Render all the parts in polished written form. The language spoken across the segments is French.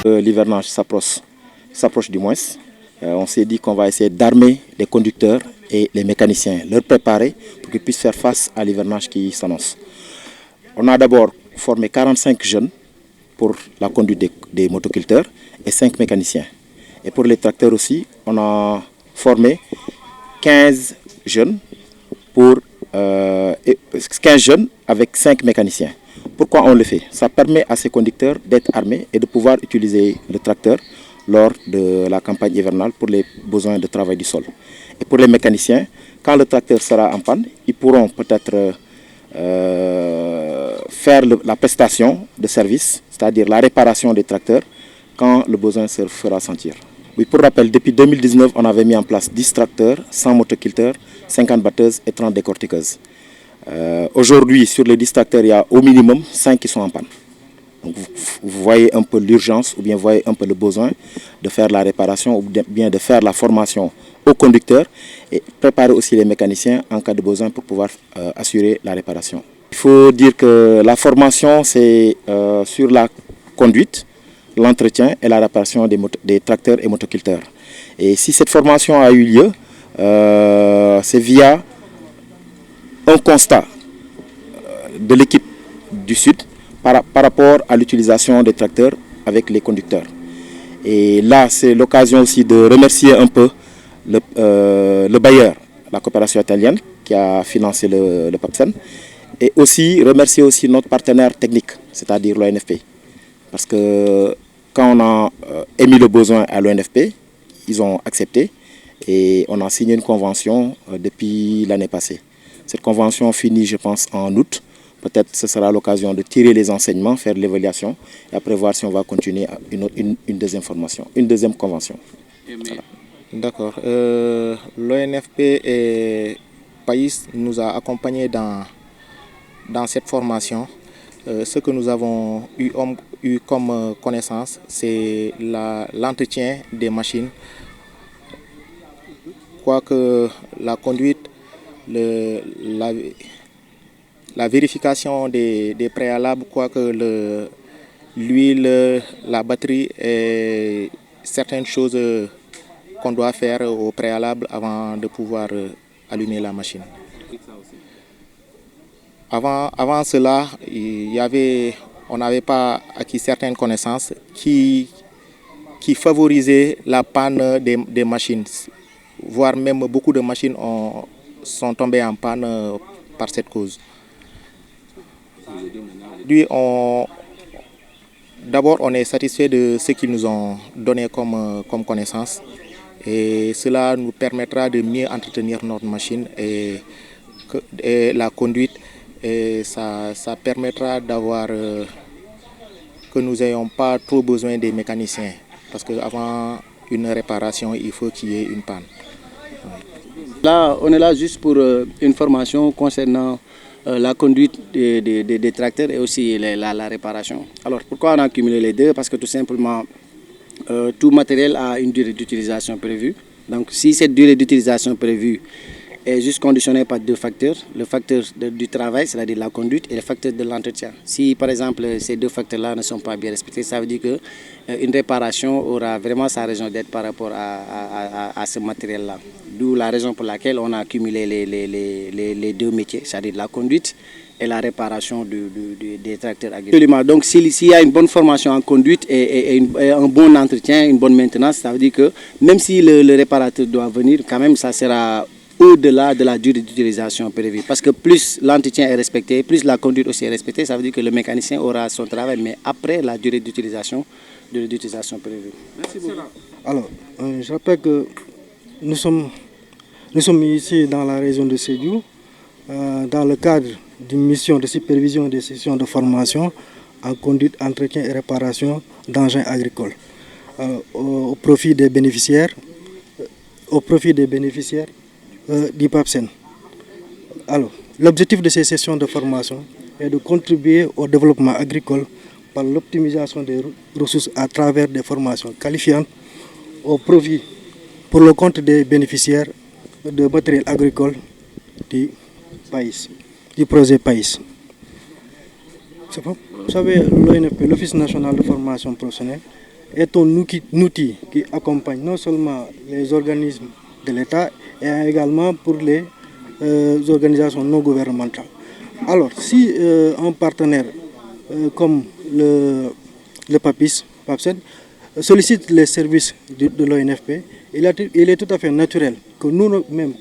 L'hivernage s'approche du moins. On s'est dit qu'on va essayer d'armer les conducteurs et les mécaniciens, leur préparer pour qu'ils puissent faire face à l'hivernage qui s'annonce. On a d'abord formé 45 jeunes pour la conduite des motoculteurs et 5 mécaniciens. Et pour les tracteurs aussi, on a formé 15 jeunes, 15 jeunes avec 5 mécaniciens. Pourquoi on le fait? Ça permet à ces conducteurs d'être armés et de pouvoir utiliser le tracteur lors de la campagne hivernale pour les besoins de travail du sol. Et pour les mécaniciens, quand le tracteur sera en panne, ils pourront peut-être faire la prestation de service, c'est-à-dire la réparation des tracteurs, quand le besoin se fera sentir. Oui, pour rappel, depuis 2019, on avait mis en place 10 tracteurs, 100 motoculteurs, 50 batteuses et 30 décortiqueuses. Aujourd'hui, sur les 10 tracteurs, il y a au minimum 5 qui sont en panne. Donc vous voyez un peu l'urgence ou bien vous voyez un peu le besoin de faire la réparation ou bien de faire la formation aux conducteurs et préparer aussi les mécaniciens en cas de besoin pour pouvoir assurer la réparation. Il faut dire que la formation, c'est sur la conduite, l'entretien et la réparation des tracteurs et motoculteurs. Et si cette formation a eu lieu, c'est via un constat de l'équipe du Sud par rapport à l'utilisation des tracteurs avec les conducteurs. Et là, c'est l'occasion aussi de remercier un peu le bailleur, la coopération italienne, qui a financé le PAPSEN, et aussi remercier aussi notre partenaire technique, c'est-à-dire l'ONFP. Parce que quand on a émis le besoin à l'ONFP, ils ont accepté et on a signé une convention depuis l'année passée. Cette convention finit, je pense, en août. Peut-être ce sera l'occasion de tirer les enseignements, faire l'évaluation et après voir si on va continuer une deuxième formation, une deuxième convention. Voilà. D'accord. L'ONFP et PAIS nous a accompagnés dans cette formation. Ce que nous avons eu comme connaissance, c'est l'entretien des machines. Quoique la conduite, la vérification des préalables, quoique l'huile, la batterie et certaines choses qu'on doit faire au préalable avant de pouvoir allumer la machine. Avant cela, on n'avait pas acquis certaines connaissances qui favorisaient la panne des machines, voire même beaucoup de machines sont tombées en panne par cette cause. D'abord, on est satisfait de ce qu'ils nous ont donné comme connaissance et cela nous permettra de mieux entretenir notre machine et la conduite et ça permettra d'avoir que nous n'ayons pas trop besoin des mécaniciens parce qu'avant une réparation, il faut qu'il y ait une panne. Là, on est là juste pour une formation concernant la conduite des tracteurs et aussi la réparation. Alors, pourquoi on a cumulé les deux? Parce que tout simplement, tout matériel a une durée d'utilisation prévue. Donc, si cette durée d'utilisation prévue est juste conditionnée par deux facteurs, le facteur du travail, c'est-à-dire la conduite, et le facteur de l'entretien. Si, par exemple, ces deux facteurs-là ne sont pas bien respectés, ça veut dire qu'une réparation aura vraiment sa raison d'être par rapport à ce matériel-là. D'où la raison pour laquelle on a cumulé les deux métiers, c'est-à-dire la conduite et la réparation des tracteurs agricoles. Absolument. Donc s'il y a une bonne formation en conduite et un bon entretien, une bonne maintenance, ça veut dire que même si le réparateur doit venir, quand même ça sera au-delà de la durée d'utilisation prévue. Parce que plus l'entretien est respecté, plus la conduite aussi est respectée, ça veut dire que le mécanicien aura son travail, mais après la durée d'utilisation prévue. Merci beaucoup. Alors, je rappelle que nous sommes ici dans la région de Sédhiou, dans le cadre d'une mission de supervision des sessions de formation en conduite, entretien et réparation d'engins agricoles au profit des bénéficiaires du PAPSEN. Alors, l'objectif de ces sessions de formation est de contribuer au développement agricole par l'optimisation des ressources à travers des formations qualifiantes au profit pour le compte des bénéficiaires de matériel agricole du pays, du projet PAIS. Vous savez, l'ONFP, l'Office national de formation professionnelle, est un outil qui accompagne non seulement les organismes de l'État, et également pour les organisations non gouvernementales. Alors, si un partenaire comme le PAPSEN, sollicite les services de l'ONFP, il est tout à fait naturel que nous-mêmes,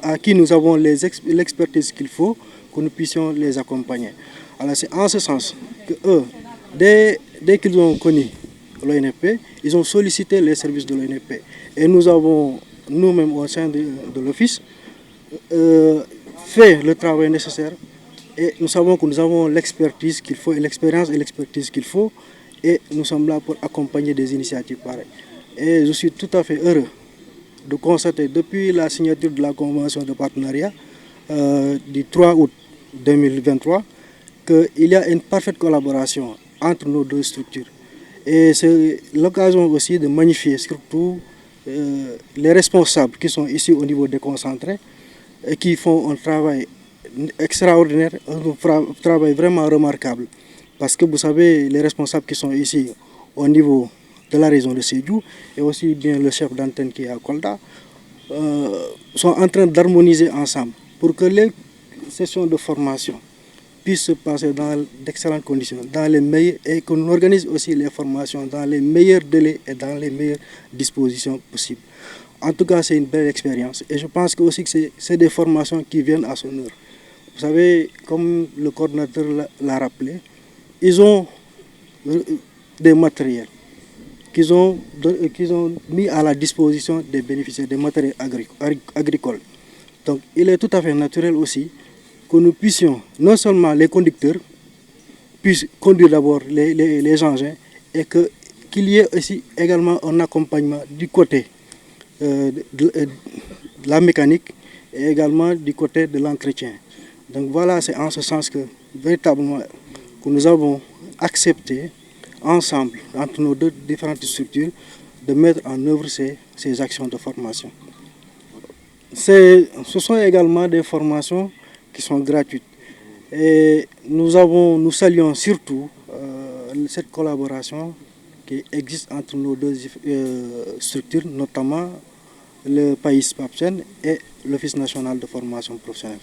à qui nous avons l'expertise qu'il faut, que nous puissions les accompagner. Alors c'est en ce sens que eux, dès qu'ils ont connu l'ONFP, ils ont sollicité les services de l'ONFP. Et nous avons, nous-mêmes au sein de l'Office, fait le travail nécessaire. Et nous savons que nous avons l'expertise qu'il faut, et l'expérience et l'expertise qu'il faut. Et nous sommes là pour accompagner des initiatives pareilles. Et je suis tout à fait heureux de constater depuis la signature de la convention de partenariat du 3 août 2023 qu'il y a une parfaite collaboration entre nos deux structures. Et c'est l'occasion aussi de magnifier surtout les responsables qui sont ici au niveau déconcentré et qui font un travail extraordinaire, un travail vraiment remarquable. Parce que vous savez, les responsables qui sont ici au niveau de la région de Sédhiou et aussi bien le chef d'antenne qui est à Kolda sont en train d'harmoniser ensemble pour que les sessions de formation puissent se passer dans d'excellentes conditions, et qu'on organise aussi les formations dans les meilleurs délais et dans les meilleures dispositions possibles. En tout cas, c'est une belle expérience et je pense que aussi que c'est des formations qui viennent à son heure. Vous savez, comme le coordinateur l'a rappelé, ils ont des matériels qu'ils ont mis à la disposition des bénéficiaires, des matériels agricoles. Donc il est tout à fait naturel aussi que nous puissions, non seulement les conducteurs, puissent conduire d'abord les engins et qu'il y ait aussi également un accompagnement du côté de la mécanique et également du côté de l'entretien. Donc voilà, c'est en ce sens que véritablement que nous avons accepté ensemble, entre nos deux différentes structures, de mettre en œuvre ces actions de formation. Ce sont également des formations qui sont gratuites. Et nous saluons surtout cette collaboration qui existe entre nos deux structures, notamment le PAPSEN et l'Office national de formation professionnelle.